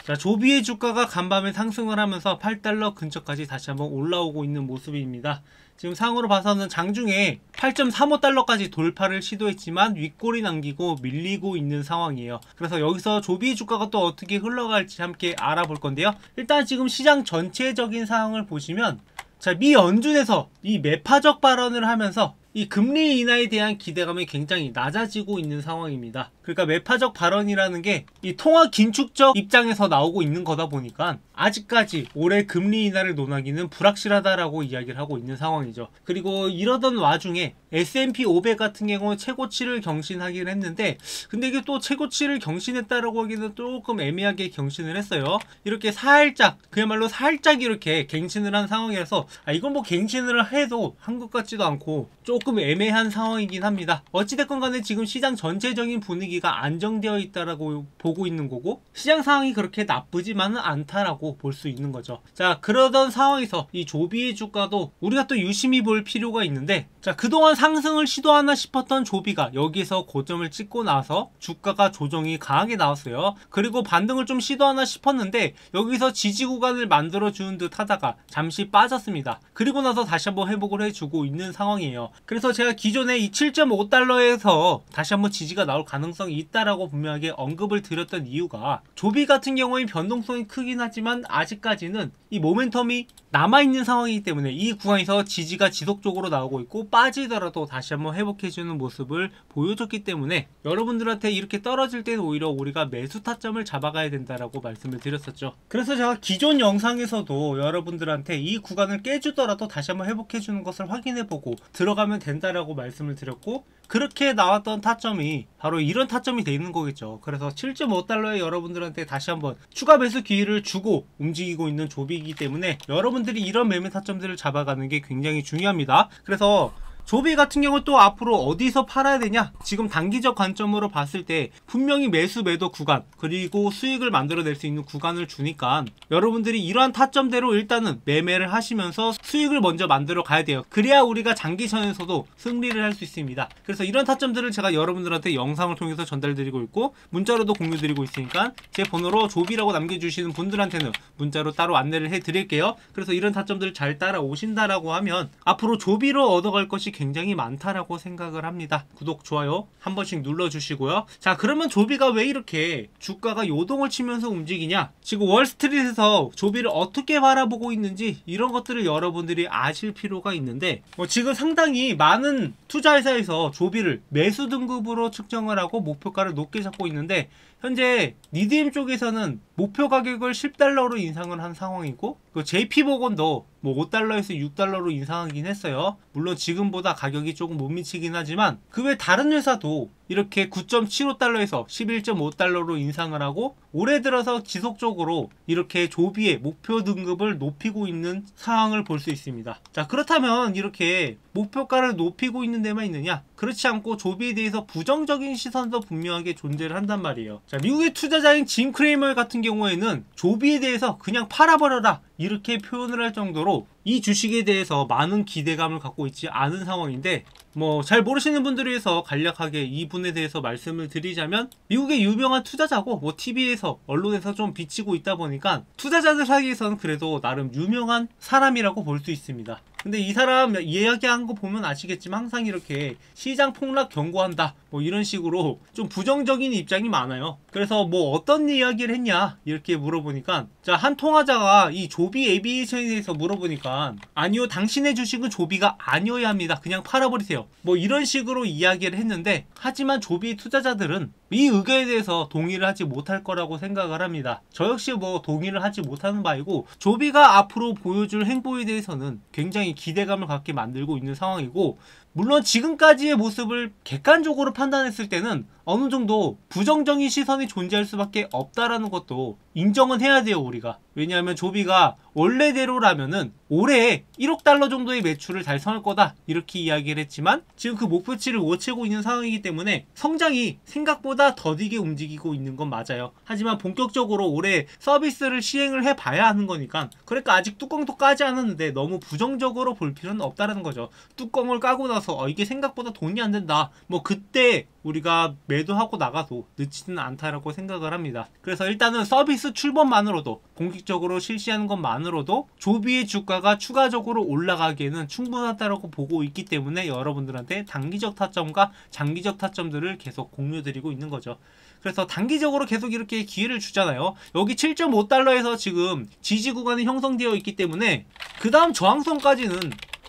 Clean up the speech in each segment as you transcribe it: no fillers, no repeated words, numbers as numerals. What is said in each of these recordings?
자, 조비의 주가가 간밤에 상승을 하면서 8달러 근처까지 다시 한번 올라오고 있는 모습입니다. 지금 상으로 봐서는 장중에 8.35달러까지 돌파를 시도했지만 윗골이 남기고 밀리고 있는 상황이에요. 그래서 여기서 조비의 주가가 또 어떻게 흘러갈지 함께 알아볼 건데요. 일단 지금 시장 전체적인 상황을 보시면, 자, 미 연준에서 이 매파적 발언을 하면서 이 금리 인하에 대한 기대감이 굉장히 낮아지고 있는 상황입니다. 그러니까 매파적 발언이라는 게 이 통화 긴축적 입장에서 나오고 있는 거다 보니까 아직까지 올해 금리 인하를 논하기는 불확실하다라고 이야기를 하고 있는 상황이죠. 그리고 이러던 와중에 S&P 500 같은 경우는 최고치를 경신하긴 했는데, 근데 이게 또 최고치를 경신했다라고 하기는 조금 애매하게 경신을 했어요. 이렇게 살짝, 그야말로 살짝 이렇게 갱신을 한 상황이라서 이건 뭐 갱신을 해도 한 것 같지도 않고 조금 애매한 상황이긴 합니다. 어찌됐건 간에 지금 시장 전체적인 분위기가 안정되어 있다라고 보고 있는 거고, 시장 상황이 그렇게 나쁘지만은 않다라고 볼 수 있는 거죠. 자, 그러던 상황에서 이 조비의 주가도 우리가 또 유심히 볼 필요가 있는데, 자, 그동안 상승을 시도하나 싶었던 조비가 여기서 고점을 찍고 나서 주가가 조정이 강하게 나왔어요. 그리고 반등을 좀 시도하나 싶었는데 여기서 지지 구간을 만들어주는 듯 하다가 잠시 빠졌습니다. 그리고 나서 다시 한번 회복을 해주고 있는 상황이에요. 그래서 제가 기존에 이 7.5달러에서 다시 한번 지지가 나올 가능성이 있다라고 분명하게 언급을 드렸던 이유가, 조비 같은 경우에 변동성이 크긴 하지만 아직까지는 이 모멘텀이 남아있는 상황이기 때문에 이 구간에서 지지가 지속적으로 나오고 있고, 빠지더라도 다시 한번 회복해주는 모습을 보여줬기 때문에 여러분들한테 이렇게 떨어질 때는 오히려 우리가 매수 타점을 잡아가야 된다라고 말씀을 드렸었죠. 그래서 제가 기존 영상에서도 여러분들한테 이 구간을 깨주더라도 다시 한번 회복해주는 것을 확인해보고 들어가면 된다라고 말씀을 드렸고, 그렇게 나왔던 타점이 바로 이런 타점이 돼 있는 거겠죠. 그래서 7.5달러에 여러분들한테 다시 한번 추가 매수 기회를 주고 움직이고 있는 조비이기 때문에 여러분들이 이런 매매 타점들을 잡아가는 게 굉장히 중요합니다. 그래서 조비 같은 경우 또 앞으로 어디서 팔아야 되냐? 지금 단기적 관점으로 봤을 때 분명히 매수 매도 구간, 그리고 수익을 만들어낼 수 있는 구간을 주니까 여러분들이 이러한 타점대로 일단은 매매를 하시면서 수익을 먼저 만들어 가야 돼요. 그래야 우리가 장기전에서도 승리를 할 수 있습니다. 그래서 이런 타점들을 제가 여러분들한테 영상을 통해서 전달드리고 있고 문자로도 공유드리고 있으니까 제 번호로 조비라고 남겨주시는 분들한테는 문자로 따로 안내를 해드릴게요. 그래서 이런 타점들을 잘 따라오신다라고 하면 앞으로 조비로 얻어갈 것이 굉장히 많다라고 생각을 합니다. 구독, 좋아요 한 번씩 눌러주시고요. 자, 그러면 조비가 왜 이렇게 주가가 요동을 치면서 움직이냐? 지금 월스트리트에서 조비를 어떻게 바라보고 있는지 이런 것들을 여러분들이 아실 필요가 있는데, 지금 상당히 많은 투자회사에서 조비를 매수 등급으로 측정을 하고 목표가를 높게 잡고 있는데, 현재 니디엠 쪽에서는 목표 가격을 10달러로 인상을 한 상황이고, 그 JP모건도 뭐 5달러에서 6달러로 인상하긴 했어요. 물론 지금보다 가격이 조금 못 미치긴 하지만 그 외 다른 회사도 이렇게 9.75달러에서 11.5달러로 인상을 하고 올해 들어서 지속적으로 이렇게 조비의 목표 등급을 높이고 있는 상황을 볼 수 있습니다. 자, 그렇다면 이렇게 목표가를 높이고 있는 데만 있느냐? 그렇지 않고 조비에 대해서 부정적인 시선도 분명하게 존재를 한단 말이에요. 자, 미국의 투자자인 짐 크레이머 같은 경우에는 조비에 대해서 그냥 팔아버려라 이렇게 표현을 할 정도로 이 주식에 대해서 많은 기대감을 갖고 있지 않은 상황인데, 뭐 잘 모르시는 분들을 위해서 간략하게 이분에 대해서 말씀을 드리자면, 미국의 유명한 투자자고 뭐 TV에서 언론에서 좀 비치고 있다 보니까 투자자들 사이에서는 그래도 나름 유명한 사람이라고 볼 수 있습니다. 근데 이 사람 이야기한 거 보면 아시겠지만 항상 이렇게 시장 폭락 경고한다 뭐 이런 식으로 좀 부정적인 입장이 많아요. 그래서 뭐 어떤 이야기를 했냐 이렇게 물어보니까, 자, 한 통화자가 이 조비 에비에이션에 대해서 물어보니까 아니요, 당신의 주식은 조비가 아니어야 합니다, 그냥 팔아버리세요 뭐 이런 식으로 이야기를 했는데, 하지만 조비 투자자들은 이 의견에 대해서 동의를 하지 못할 거라고 생각을 합니다. 저 역시 뭐 동의를 하지 못하는 바이고, 조비가 앞으로 보여줄 행보에 대해서는 굉장히 기대감을 갖게 만들고 있는 상황이고, 물론 지금까지의 모습을 객관적으로 판단했을 때는 어느 정도 부정적인 시선이 존재할 수밖에 없다라는 것도 인정은 해야 돼요, 우리가. 왜냐하면 조비가 원래대로라면은 올해 1억 달러 정도의 매출을 달성할 거다 이렇게 이야기를 했지만 지금 그 목표치를 못 채고 있는 상황이기 때문에 성장이 생각보다 더디게 움직이고 있는 건 맞아요. 하지만 본격적으로 올해 서비스를 시행을 해봐야 하는 거니까, 그러니까 아직 뚜껑도 까지 않았는데 너무 부정적으로 볼 필요는 없다라는 거죠. 뚜껑을 까고 나서 올라가서 이게 생각보다 돈이 안 된다, 뭐 그때 우리가 매도하고 나가도 늦지는 않다라고 생각을 합니다. 그래서 일단은 서비스 출범만으로도, 공식적으로 실시하는 것만으로도 조비의 주가가 추가적으로 올라가기에는 충분하다고 보고 있기 때문에 여러분들한테 단기적 타점과 장기적 타점들을 계속 공유드리고 있는 거죠. 그래서 단기적으로 계속 이렇게 기회를 주잖아요. 여기 7.5달러에서 지금 지지 구간이 형성되어 있기 때문에 그 다음 저항선까지는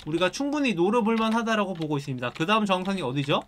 우리가 충분히 노려볼만 하다라고 보고 있습니다. 그 다음 저항선이 어디죠?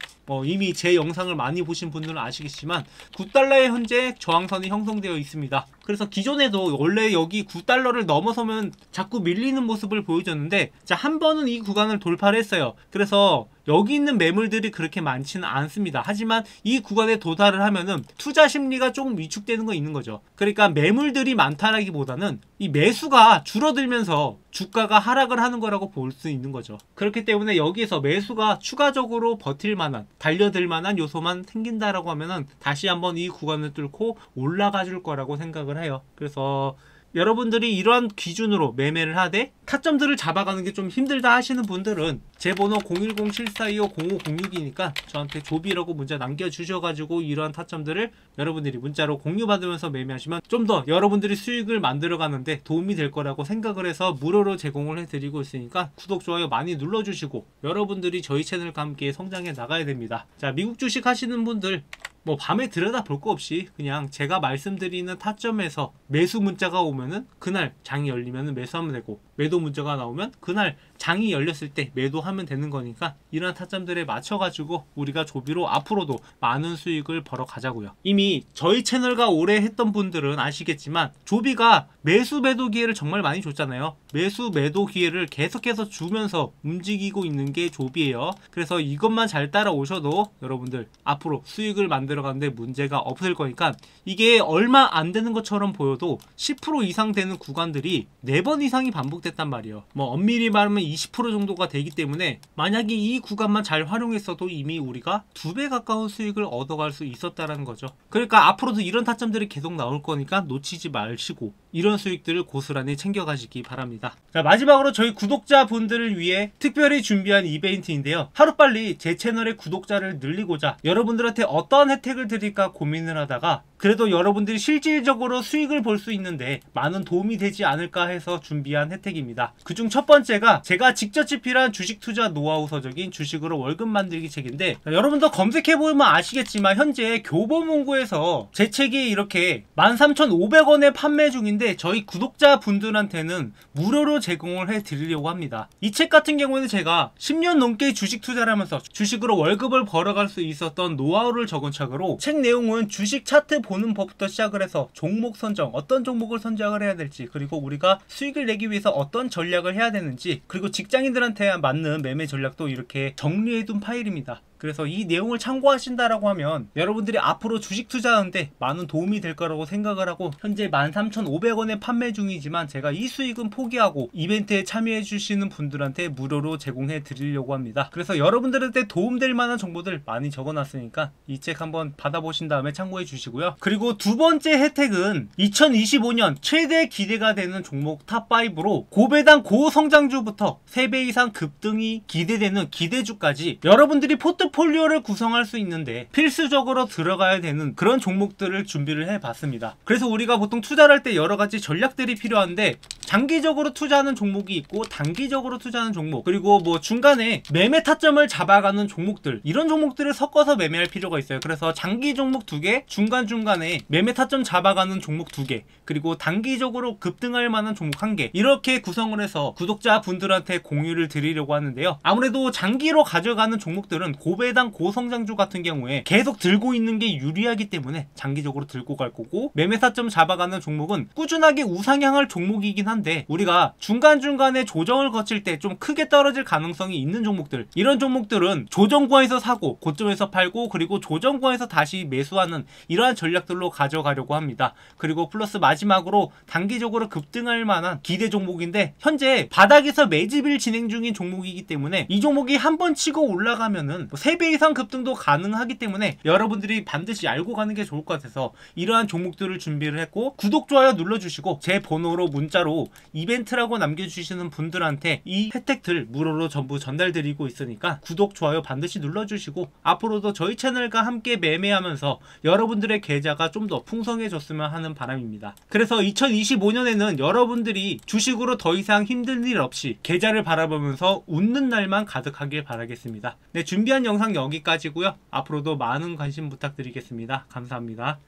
이미 제 영상을 많이 보신 분들은 아시겠지만 9달러에 현재 저항선이 형성되어 있습니다. 그래서 기존에도 원래 여기 9달러를 넘어서면 자꾸 밀리는 모습을 보여줬는데, 자, 한 번은 이 구간을 돌파를 했어요. 그래서 여기 있는 매물들이 그렇게 많지는 않습니다. 하지만 이 구간에 도달을 하면은 투자 심리가 조금 위축되는 거 있는 거죠. 그러니까 매물들이 많다라기보다는 이 매수가 줄어들면서 주가가 하락을 하는 거라고 볼 수 있는 거죠. 그렇기 때문에 여기에서 매수가 추가적으로 버틸 만한, 달려들 만한 요소만 생긴다라고 하면은 다시 한번 이 구간을 뚫고 올라가 줄 거라고 생각을 해요. 그래서 여러분들이 이러한 기준으로 매매를 하되 타점들을 잡아가는 게 좀 힘들다 하시는 분들은 제 번호 010-7425-0506이니까 저한테 조비라고 문자 남겨주셔가지고 이러한 타점들을 여러분들이 문자로 공유받으면서 매매하시면 좀 더 여러분들이 수익을 만들어가는데 도움이 될 거라고 생각을 해서 무료로 제공을 해드리고 있으니까 구독, 좋아요 많이 눌러주시고 여러분들이 저희 채널과 함께 성장해 나가야 됩니다. 자, 미국 주식 하시는 분들 뭐 밤에 들여다 볼 거 없이 그냥 제가 말씀드리는 타점에서 매수 문자가 오면은 그날 장이 열리면은 매수하면 되고, 매도 문자가 나오면 그날 장이 열렸을 때 매도하면 되는 거니까 이런 타점들에 맞춰가지고 우리가 조비로 앞으로도 많은 수익을 벌어 가자고요. 이미 저희 채널과 오래 했던 분들은 아시겠지만 조비가 매수 매도 기회를 정말 많이 줬잖아요. 매수 매도 기회를 계속해서 주면서 움직이고 있는 게 조비예요. 그래서 이것만 잘 따라오셔도 여러분들 앞으로 수익을 만들어가는데 문제가 없을 거니까, 이게 얼마 안 되는 것처럼 보여도 10% 이상 되는 구간들이 4번 이상이 반복됐단 말이에요. 뭐 엄밀히 말하면 20% 정도가 되기 때문에 만약에 이 구간만 잘 활용했어도 이미 우리가 2배 가까운 수익을 얻어갈 수 있었다라는 거죠. 그러니까 앞으로도 이런 타점들이 계속 나올 거니까 놓치지 마시고 이런 수익들을 고스란히 챙겨가시기 바랍니다. 자, 마지막으로 저희 구독자분들을 위해 특별히 준비한 이벤트인데요. 하루빨리 제 채널의 구독자를 늘리고자 여러분들한테 어떤 혜택을 드릴까 고민을 하다가 그래도 여러분들이 실질적으로 수익을 볼 수 있는데 많은 도움이 되지 않을까 해서 준비한 혜택입니다. 그중 첫 번째가 제가 직접 집필한 주식 투자 노하우 서적인 주식으로 월급 만들기 책인데, 여러분도 검색해보면 아시겠지만 현재 교보문고에서 제 책이 이렇게 13,500원에 판매 중인데 저희 구독자분들한테는 무료로 제공을 해드리려고 합니다. 이 책 같은 경우에는 제가 10년 넘게 주식 투자를 하면서 주식으로 월급을 벌어갈 수 있었던 노하우를 적은 책으로, 책 내용은 주식 차트 보는 법부터 시작을 해서 종목 선정, 어떤 종목을 선정을 해야 될지, 그리고 우리가 수익을 내기 위해서 어떤 전략을 해야 되는지, 그리고 직장인들한테 맞는 매매 전략도 이렇게 정리해둔 파일입니다. 그래서 이 내용을 참고하신다라고 하면 여러분들이 앞으로 주식 투자하는데 많은 도움이 될 거라고 생각을 하고, 현재 13,500원에 판매 중이지만 제가 이 수익은 포기하고 이벤트에 참여해 주시는 분들한테 무료로 제공해 드리려고 합니다. 그래서 여러분들한테 도움될 만한 정보들 많이 적어놨으니까 이 책 한번 받아보신 다음에 참고해 주시고요. 그리고 두 번째 혜택은 2025년 최대 기대가 되는 종목 탑5로 고배당 고성장주부터 3배 이상 급등이 기대되는 기대주까지 여러분들이 포트폴리오를 구성할 수 있는데 필수적으로 들어가야 되는 그런 종목들을 준비를 해봤습니다. 그래서 우리가 보통 투자를 할 때 여러가지 전략들이 필요한데, 장기적으로 투자하는 종목이 있고 단기적으로 투자하는 종목, 그리고 뭐 중간에 매매 타점을 잡아가는 종목들, 이런 종목들을 섞어서 매매할 필요가 있어요. 그래서 장기 종목 2개, 중간중간에 매매 타점 잡아가는 종목 2개, 그리고 단기적으로 급등할 만한 종목 1개, 이렇게 구성을 해서 구독자분들한테 공유를 드리려고 하는데요. 아무래도 장기로 가져가는 종목들은 고배당 고성장주 같은 경우에 계속 들고 있는 게 유리하기 때문에 장기적으로 들고 갈 거고, 매매 타점 잡아가는 종목은 꾸준하게 우상향할 종목이긴 한데 우리가 중간중간에 조정을 거칠 때 좀 크게 떨어질 가능성이 있는 종목들, 이런 종목들은 조정구에서 사고 고점에서 팔고 그리고 조정구에서 다시 매수하는 이러한 전략들로 가져가려고 합니다. 그리고 플러스 마지막으로 단기적으로 급등할 만한 기대 종목인데 현재 바닥에서 매집일 진행 중인 종목이기 때문에 이 종목이 한번 치고 올라가면은 3배 이상 급등도 가능하기 때문에 여러분들이 반드시 알고 가는 게 좋을 것 같아서 이러한 종목들을 준비를 했고, 구독, 좋아요 눌러주시고 제 번호로 문자로 그리고 이벤트라고 남겨주시는 분들한테 이 혜택들 무료로 전부 전달드리고 있으니까 구독, 좋아요 반드시 눌러주시고 앞으로도 저희 채널과 함께 매매하면서 여러분들의 계좌가 좀 더 풍성해졌으면 하는 바람입니다. 그래서 2025년에는 여러분들이 주식으로 더 이상 힘든 일 없이 계좌를 바라보면서 웃는 날만 가득하길 바라겠습니다. 네, 준비한 영상 여기까지고요. 앞으로도 많은 관심 부탁드리겠습니다. 감사합니다.